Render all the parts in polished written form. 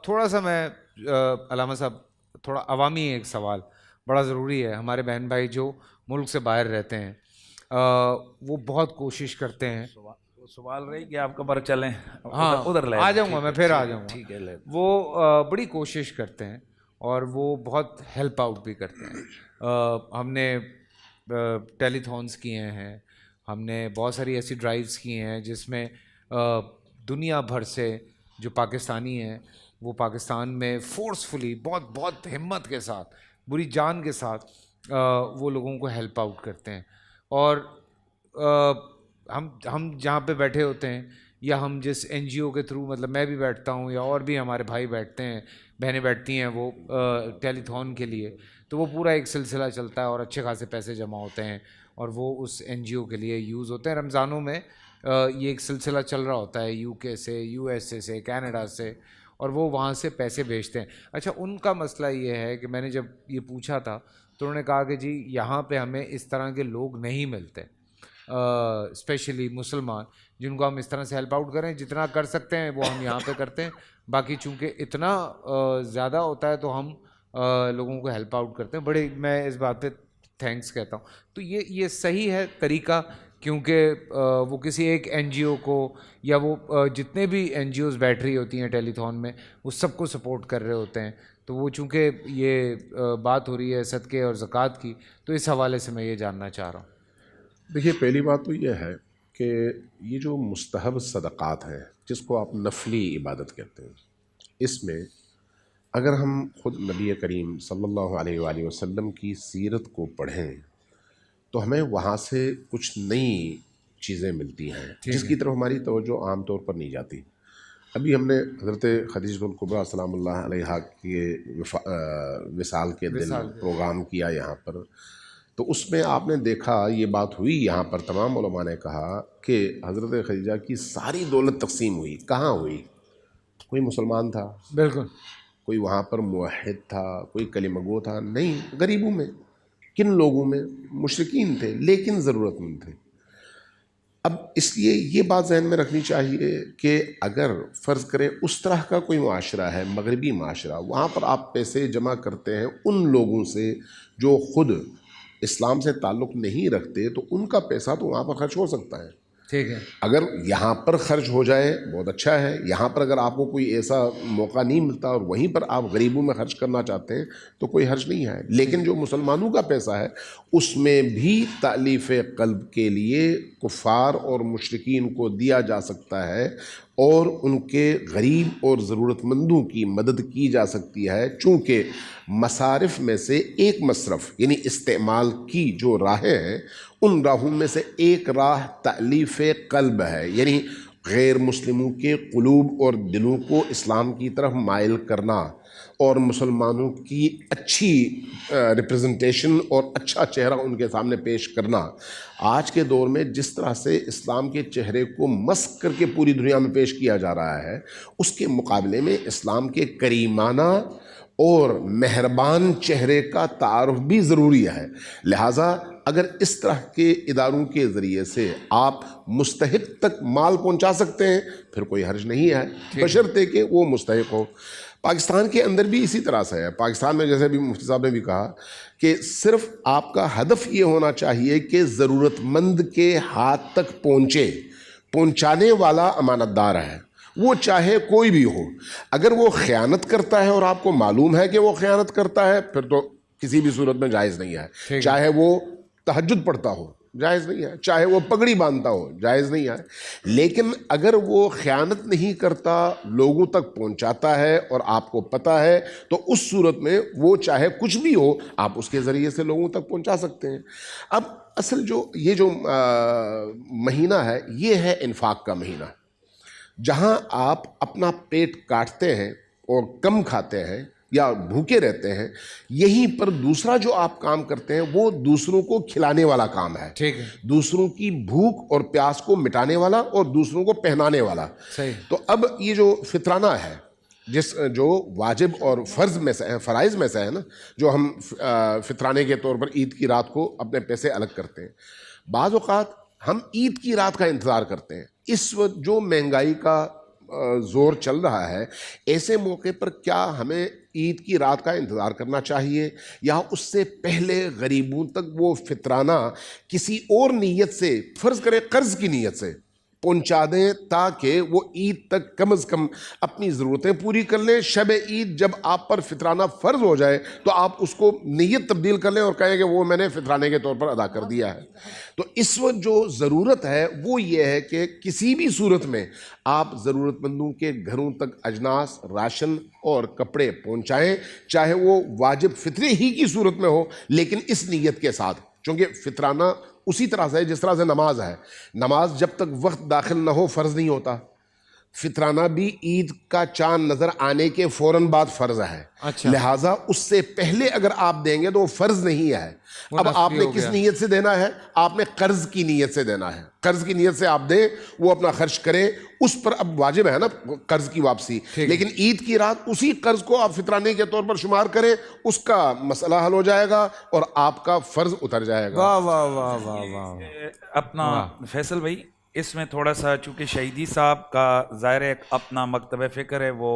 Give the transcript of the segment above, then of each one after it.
تھوڑا سا میں علامہ صاحب تھوڑا عوامی ایک سوال بڑا ضروری ہے. ہمارے بہن بھائی جو ملک سے باہر رہتے ہیں وہ بہت کوشش کرتے ہیں. سوال رہی کہ آپ کب چلیں. ہاں ادھر لے آ جاؤں گا میں, پھر آ جاؤں گا. ٹھیک ہے. وہ بڑی کوشش کرتے ہیں اور وہ بہت ہیلپ آؤٹ بھی کرتے ہیں. ہم نے ٹیلی تھونس کیے ہیں, ہم نے بہت ساری ایسی ڈرائیوز کی ہیں جس میں دنیا بھر سے جو پاکستانی ہیں وہ پاکستان میں فورسفلی بہت بہت ہمت کے ساتھ بری جان کے ساتھ وہ لوگوں کو ہیلپ آؤٹ کرتے ہیں. اور ہم جہاں پہ بیٹھے ہوتے ہیں یا ہم جس این جی او کے تھرو, مطلب میں بھی بیٹھتا ہوں یا اور بھی ہمارے بھائی بیٹھتے ہیں, بہنیں بیٹھتی ہیں وہ ٹیلی تھون کے لیے, تو وہ پورا ایک سلسلہ چلتا ہے اور اچھے خاصے پیسے جمع ہوتے ہیں اور وہ اس این جی او کے لیے یوز ہوتے ہیں. رمضانوں میں یہ ایک سلسلہ چل رہا ہوتا ہے یو کے سے, یو ایس اے سے, کینیڈا سے, اور وہ وہاں سے پیسے بھیجتے ہیں. اچھا, ان کا مسئلہ یہ ہے کہ میں نے جب یہ پوچھا تھا تو انہوں نے کہا کہ جی یہاں پہ ہمیں اس طرح کے لوگ نہیں ملتے, اسپیشلی مسلمان, جن کو ہم اس طرح سے ہیلپ آؤٹ کریں. جتنا کر سکتے ہیں وہ ہم یہاں پہ کرتے ہیں, باقی چونکہ اتنا زیادہ ہوتا ہے تو ہم لوگوں کو ہیلپ آؤٹ کرتے ہیں. بڑے میں اس بات پہ تھینکس کہتا ہوں. تو یہ صحیح ہے طریقہ, کیونکہ وہ کسی ایک این جی او کو یا وہ جتنے بھی این جی اوز بیٹھ رہی ہوتی ہیں ٹیلی تھون میں وہ سب کو سپورٹ کر رہے ہوتے ہیں. تو وہ چونکہ یہ بات ہو رہی ہے صدقے اور زکوٰۃ کی, تو اس حوالے سے میں یہ جاننا چاہ رہا ہوں. دیکھیے, پہلی بات تو یہ ہے کہ یہ جو مستحب صدقات ہیں جس کو آپ نفلی عبادت کہتے ہیں, اس میں اگر ہم خود نبی کریم صلی اللہ علیہ وآلہ وسلم کی سیرت کو پڑھیں تو ہمیں وہاں سے کچھ نئی چیزیں ملتی ہیں جس کی طرف ہماری توجہ عام طور پر نہیں جاتی. ابھی ہم نے حضرت خدیجہ الکبریٰ سلام اللہ علیہا کے وصال کے دن پروگرام کیا یہاں پر, تو اس میں آپ نے دیکھا یہ بات ہوئی یہاں پر, تمام علماء نے کہا کہ حضرت خدیجہ کی ساری دولت تقسیم ہوئی. کہاں ہوئی؟ کوئی مسلمان تھا؟ بالکل. کوئی وہاں پر موحد تھا؟ کوئی کلمہ گو تھا؟ نہیں. غریبوں میں. کن لوگوں میں؟ مشرکین تھے لیکن ضرورت مند تھے. اب اس لیے یہ بات ذہن میں رکھنی چاہیے کہ اگر فرض کریں اس طرح کا کوئی معاشرہ ہے, مغربی معاشرہ, وہاں پر آپ پیسے جمع کرتے ہیں ان لوگوں سے جو خود اسلام سے تعلق نہیں رکھتے, تو ان کا پیسہ تو وہاں پر خرچ ہو سکتا ہے. ٹھیک ہے, اگر یہاں پر خرچ ہو جائے بہت اچھا ہے. یہاں پر اگر آپ کو کوئی ایسا موقع نہیں ملتا اور وہیں پر آپ غریبوں میں خرچ کرنا چاہتے ہیں تو کوئی حرج نہیں ہے. لیکن جو مسلمانوں کا پیسہ ہے اس میں بھی تألیف قلب کے لیے کفار اور مشرکین کو دیا جا سکتا ہے اور ان کے غریب اور ضرورت مندوں کی مدد کی جا سکتی ہے, چونکہ مصارف میں سے ایک مصرف یعنی استعمال کی جو راہیں ہیں ان راہوں میں سے ایک راہ تألیف قلب ہے, یعنی غیر مسلموں کے قلوب اور دلوں کو اسلام کی طرف مائل کرنا اور مسلمانوں کی اچھی ریپرزنٹیشن اور اچھا چہرہ ان کے سامنے پیش کرنا. آج کے دور میں جس طرح سے اسلام کے چہرے کو مسخ کر کے پوری دنیا میں پیش کیا جا رہا ہے, اس کے مقابلے میں اسلام کے کریمانہ اور مہربان چہرے کا تعارف بھی ضروری ہے. لہٰذا اگر اس طرح کے اداروں کے ذریعے سے آپ مستحق تک مال پہنچا سکتے ہیں پھر کوئی حرج نہیں ہے, بشرطے کہ وہ مستحق ہو. پاکستان کے اندر بھی اسی طرح سے ہے. پاکستان میں جیسے بھی مفتی صاحب نے بھی کہا کہ صرف آپ کا ہدف یہ ہونا چاہیے کہ ضرورت مند کے ہاتھ تک پہنچے. پہنچانے والا امانت دار ہے, وہ چاہے کوئی بھی ہو. اگر وہ خیانت کرتا ہے اور آپ کو معلوم ہے کہ وہ خیانت کرتا ہے پھر تو کسی بھی صورت میں جائز نہیں ہے. چاہے وہ تہجد پڑھتا ہو جائز نہیں ہے, چاہے وہ پگڑی باندھتا ہو جائز نہیں ہے. لیکن اگر وہ خیانت نہیں کرتا, لوگوں تک پہنچاتا ہے اور آپ کو پتہ ہے, تو اس صورت میں وہ چاہے کچھ بھی ہو آپ اس کے ذریعے سے لوگوں تک پہنچا سکتے ہیں. اب اصل یہ جو مہینہ ہے یہ ہے انفاق کا مہینہ, جہاں آپ اپنا پیٹ کاٹتے ہیں اور کم کھاتے ہیں یا بھوکے رہتے ہیں, یہیں پر دوسرا جو آپ کام کرتے ہیں وہ دوسروں کو کھلانے والا کام ہے. ٹھیک ہے, دوسروں کی بھوک اور پیاس کو مٹانے والا اور دوسروں کو پہنانے والا. صحیح. تو اب یہ جو فطرانہ ہے جو واجب اور فرض میں سے فرائض میں سے ہے نا, جو ہم فطرانے کے طور پر عید کی رات کو اپنے پیسے الگ کرتے ہیں. بعض اوقات ہم عید کی رات کا انتظار کرتے ہیں. اس وقت جو مہنگائی کا زور چل رہا ہے، ایسے موقع پر کیا ہمیں عید کی رات کا انتظار کرنا چاہیے یا اس سے پہلے غریبوں تک وہ فطرانہ کسی اور نیت سے، فرض کرے قرض کی نیت سے پہنچا دیں تاکہ وہ عید تک کم از کم اپنی ضرورتیں پوری کر لیں؟ شب عید جب آپ پر فطرانہ فرض ہو جائے تو آپ اس کو نیت تبدیل کر لیں اور کہیں کہ وہ میں نے فطرانے کے طور پر ادا کر دیا ہے۔ تو اس وقت جو ضرورت ہے وہ یہ ہے کہ کسی بھی صورت میں آپ ضرورت مندوں کے گھروں تک اجناس، راشن اور کپڑے پہنچائیں، چاہے وہ واجب فطرے ہی کی صورت میں ہو، لیکن اس نیت کے ساتھ، چونکہ فطرانہ اسی طرح سے جس طرح سے نماز ہے، نماز جب تک وقت داخل نہ ہو فرض نہیں ہوتا، فطرانہ بھی عید کا چاند نظر آنے کے فوراً بعد فرض ہے، لہٰذا اس سے پہلے اگر آپ دیں گے تو وہ فرض نہیں ہے۔ اب آپ نے کس نیت سے دینا ہے؟ آپ نے قرض کی نیت سے دینا ہے، قرض کی نیت سے آپ دیں، وہ اپنا خرچ کریں، اس پر اب واجب ہے نا قرض کی واپسی، لیکن عید کی رات اسی قرض کو آپ فطرانے کے طور پر شمار کریں، اس کا مسئلہ حل ہو جائے گا اور آپ کا فرض اتر جائے گا۔ واہ واہ واہ واہ واہ۔ اپنا فیصل بھائی اس میں تھوڑا سا، چونکہ شہیدی صاحب کا ظاہر ایک اپنا مکتب فکر ہے، وہ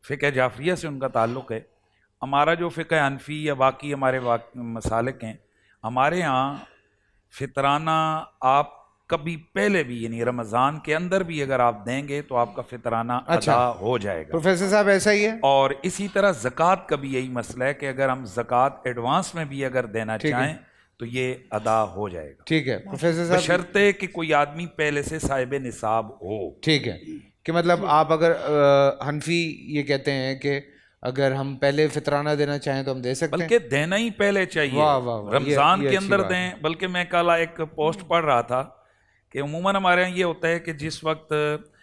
فقہ جعفریہ سے ان کا تعلق ہے، ہمارا جو فقہ حنفی یا باقی ہمارے مسالک ہیں، ہمارے ہاں فطرانہ آپ کبھی پہلے بھی، یعنی رمضان کے اندر بھی اگر آپ دیں گے تو آپ کا فطرانہ ادا ہو جائے گا۔ پروفیسر صاحب ایسا ہی ہے؟ اور اسی طرح زکوٰۃ کا بھی یہی مسئلہ ہے کہ اگر ہم زکوٰۃ ایڈوانس میں بھی اگر دینا چاہیں تو یہ ادا ہو جائے گا۔ ٹھیک ہے پروفیسر صاحب، بشرطے کہ کوئی آدمی پہلے سے صاحب نصاب ہو۔ ٹھیک ہے، کہ مطلب آپ اگر حنفی یہ کہتے ہیں کہ اگر ہم پہلے فطرانہ دینا چاہیں تو ہم دے سکتے ہیں، بلکہ دینا ہی پہلے چاہیے، رمضان کے اندر دیں۔ بلکہ میں کل ایک پوسٹ پڑھ رہا تھا کہ عموماً ہمارے یہاں یہ ہوتا ہے کہ جس وقت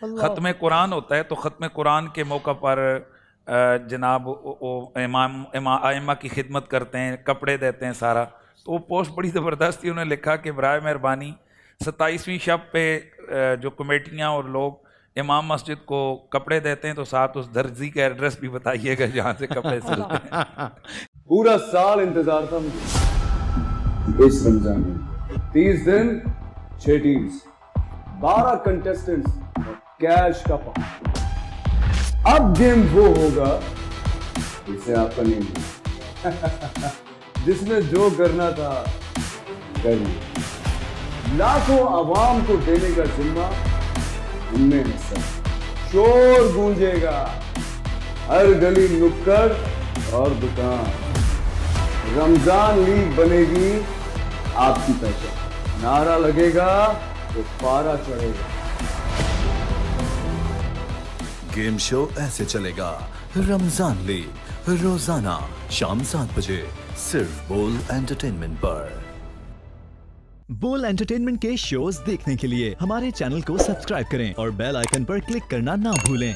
ختم قرآن ہوتا ہے تو ختم قرآن کے موقع پر جناب ائمہ کی خدمت کرتے ہیں، کپڑے دیتے ہیں سارا۔ تو وہ پوسٹ بڑی زبردست تھی، انہوں نے لکھا کہ برائے مہربانی 27ویں شب پہ جو کمیٹیاں اور لوگ امام مسجد کو کپڑے دیتے ہیں تو ساتھ اس درزی کا ایڈریس بھی بتائیے گا جہاں سے کپڑے سلتے ہیں۔ پورا سال انتظار تھا مجھے اس رمضان میں، 30 دن 6 ٹیمز، 12 کنٹیسٹنٹس اور کیش کا پاؤں۔ اب گیم وہ ہوگا جسے آپ کا نہیں ہے، جس میں جو کرنا تھا کر لیا۔ لاکھوں عوام کو دینے کا ذمہ ان میں حصہ، شور گونجے گا ہر گلی نکڑ اور دکان، رمضان لیگ بنے گی آپ کی پہچان، نعرہ لگے گا تو پارا چڑھے گا۔ گیم شو ایسے چلے گا، رمضان لیگ روزانہ شام 7 بجے صرف بول انٹرٹینمنٹ پر۔ بول انٹرٹینمنٹ کے شوز دیکھنے کے لیے ہمارے چینل کو سبسکرائب کریں اور بیل آئیکن پر کلک کرنا نہ بھولیں۔